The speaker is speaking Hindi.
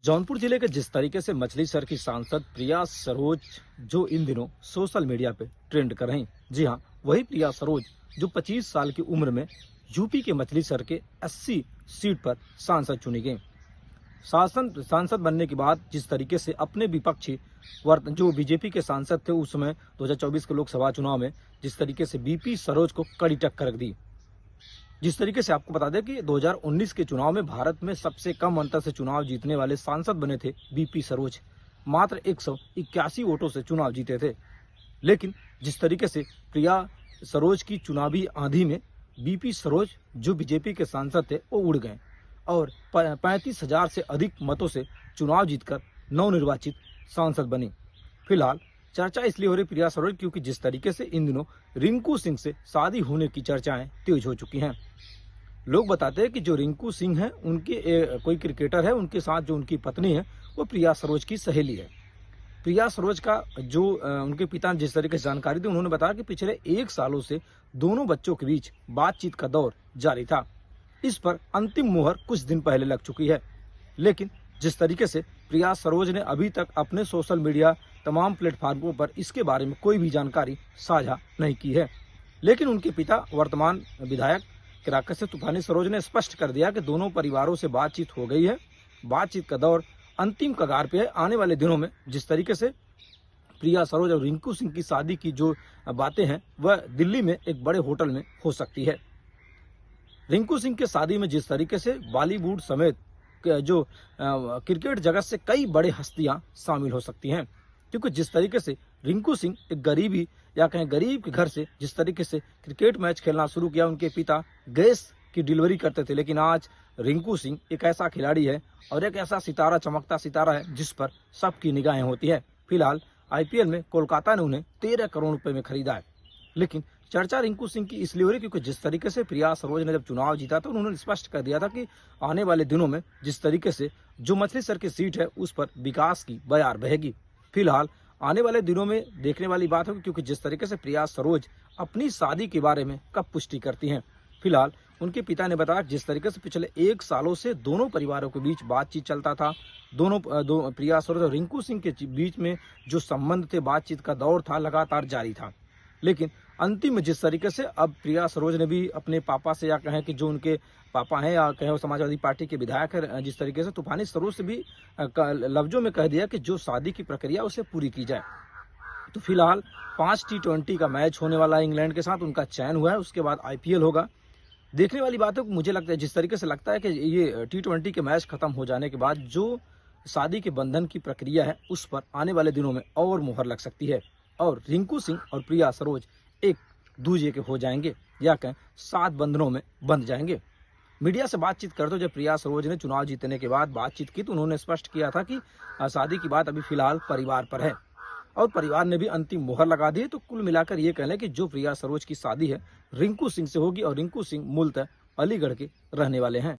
जौनपुर जिले के जिस तरीके से मछली शहर की सांसद प्रिया सरोज जो इन दिनों सोशल मीडिया पे ट्रेंड कर रही, जी हाँ, वही प्रिया सरोज जो 25 साल की उम्र में यूपी के मछली शहर के 80 सीट पर सांसद चुनी गई। सांसद बनने के बाद जिस तरीके से अपने विपक्षी जो बीजेपी के सांसद थे उस समय 2024 के लोकसभा चुनाव में जिस तरीके से बीपी सरोज को कड़ी टक्कर दी। जिस तरीके से आपको बता दें कि 2019 के चुनाव में भारत में सबसे कम अंतर से चुनाव जीतने वाले सांसद बने थे बीपी सरोज। मात्र 181 वोटों से चुनाव जीते थे। लेकिन जिस तरीके से प्रिया सरोज की चुनावी आंधी में बीपी सरोज जो बीजेपी के सांसद थे वो उड़ गए और 35,000 से अधिक मतों से चुनाव जीतकर नवनिर्वाचित सांसद बनी। फिलहाल चर्चा इसलिए हो रही प्रिया सरोज क्योंकि जिस तरीके से इन दिनों रिंकू सिंह से शादी होने की चर्चाएं तेज हो चुकी हैं। लोग बताते हैं कि जो रिंकू सिंह है उनके कोई क्रिकेटर है, उनके साथ जो उनकी पत्नी है वो प्रिया सरोज की सहेली है। प्रिया सरोज का जो उनके पिता ने जिस तरीके से जानकारी दी, उन्होंने बताया कि पिछले 1 सालों से दोनों बच्चों के बीच बातचीत का दौर जारी था। इस पर अंतिम मुहर कुछ दिन पहले लग चुकी है। लेकिन जिस तरीके से प्रिया सरोज ने अभी तक अपने सोशल मीडिया तमाम प्लेटफार्मों पर इसके बारे में कोई भी जानकारी साझा नहीं की है। लेकिन उनके पिता वर्तमान विधायक किराकत से तूफानी सरोज ने स्पष्ट कर दिया कि दोनों परिवारों से बातचीत हो गई है। बातचीत का दौर अंतिम कगार पे है। आने वाले दिनों में जिस तरीके से प्रिया सरोज और रिंकू सिंह की शादी की जो बातें हैं वह दिल्ली में एक बड़े होटल में हो सकती है। रिंकू सिंह के शादी में जिस तरीके से बॉलीवुड समेत जो क्रिकेट जगत से कई बड़े हस्तियां शामिल हो सकती हैं, क्योंकि जिस तरीके से रिंकू सिंह एक गरीबी या कहें गरीब के घर से जिस तरीके से क्रिकेट मैच खेलना शुरू किया, उनके पिता गैस की डिलीवरी करते थे, लेकिन आज रिंकू सिंह एक ऐसा खिलाड़ी है और एक ऐसा सितारा, चमकता सितारा है जिस पर सबकी निगाहें होती है। फिलहाल आईपीएल में कोलकाता ने उन्हें 13 करोड़ रुपए में खरीदा है। लेकिन चर्चा रिंकू सिंह की इसलिए हो रही क्योंकि जिस तरीके से प्रिया सरोज ने जब चुनाव जीता तो उन्होंने स्पष्ट कर दिया था कि आने वाले दिनों में जिस तरीके से जो मछली शहर की सीट है उस पर विकास की बयार बहेगी। फिलहाल आने वाले दिनों में देखने वाली बात होगी क्योंकि जिस तरीके से प्रिया सरोज अपनी शादी के बारे में कब पुष्टि करती हैं। फिलहाल उनके पिता ने बताया जिस तरीके से पिछले 1 सालों से दोनों परिवारों के बीच बातचीत चलता था, दोनों प्रिया सरोज और रिंकू सिंह के बीच में जो संबंध थे, बातचीत का दौर था, लगातार जारी था। लेकिन अंतिम में जिस तरीके से अब प्रिया सरोज ने भी अपने पापा से, या कहें कि जो उनके पापा हैं या कहें समाजवादी पार्टी के विधायक है, जिस तरीके से तूफानी सरोज से भी लफ्जों में कह दिया कि जो शादी की प्रक्रिया उसे पूरी की जाए। तो फिलहाल 5 T20 का मैच होने वाला है इंग्लैंड के साथ, उनका चयन हुआ है, उसके बाद आईपीएल होगा। देखने वाली बात है। मुझे लगता है जिस तरीके से लगता है कि ये T20 के मैच खत्म हो जाने के बाद जो शादी के बंधन की प्रक्रिया है उस पर आने वाले दिनों में और मुहर लग सकती है और रिंकू सिंह और प्रिया सरोज एक दूजे के हो जाएंगे या कहें 7 बंधनों में बंध जाएंगे। मीडिया से बातचीत करते जब प्रिया सरोज ने चुनाव जीतने के बाद बातचीत की तो उन्होंने स्पष्ट किया था कि शादी की बात अभी फिलहाल परिवार पर है और परिवार ने भी अंतिम मुहर लगा दी है। तो कुल मिलाकर ये कह लें कि जो प्रिया सरोज की शादी है रिंकू सिंह से होगी और रिंकू सिंह मूलतः अलीगढ़ के रहने वाले हैं।